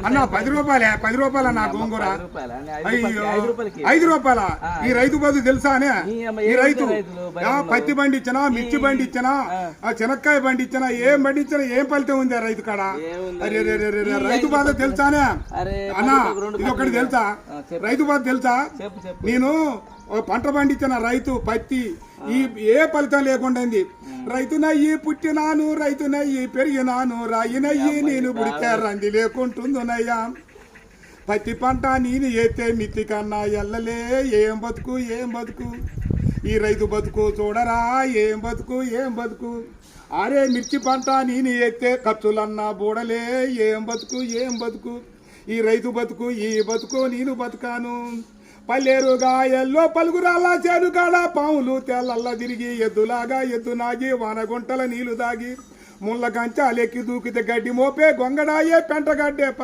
అన్న 10 రూపాయలే, 10 రూపాయల నా గోంగూర. అయ్యో 5 రూపాయల. ఈ రైతు బదు తెలుసా అనే? ఈ రైతు పత్తి బండి ఇచ్చినా, మిర్చి బండి ఇచ్చినా, చెనక్కాయ బండి ఇచ్చినా, ఏం బండి ఇచ్చినా ఏం ఫలితం ఉంది రైతు కాడ? అరే రైతు బాధ తెలుసానే అన్న? ఇది ఒకటి తెలుసా? రైతు బాధ తెలుసా? నేను పంట పండించిన రైతు పత్తి ఏ ఫలితం లేకుండా రైతునయ్యి పుట్టినాను, రైతునయ్యి పెరిగినాను, రాయినయ్యి నేను పుడితే రంది లేకుంటుందునయ్యా. పత్తి పంట నేను ఎత్తే మిత్తి కన్నా ఎల్లలే. ఏం బతుకు ఏం బతుకు ఈ రైతు బతుకు చూడరా, ఏం బతుకు ఏం బతుకు. అరే మిర్చి పంట నేను ఎత్తే ఖర్చులన్నా బూడలే. ఏం బతుకు ఏం బతుకు ఈ రైతు బతుకు, ఈ బతుకు నేను బతుకాను. పల్లెరుగా ఎల్లో పలుగురాల చేను కాడ పాములు తెల్లల్లా తిరిగి ఎద్దులాగా ఎద్దు నాగి వానగుంటల నీళ్లు దాగి ముళ్ళ కంచాలెక్కి దూకితే గడ్డి మోపే గొంగడాయే పెంటగడ్డే.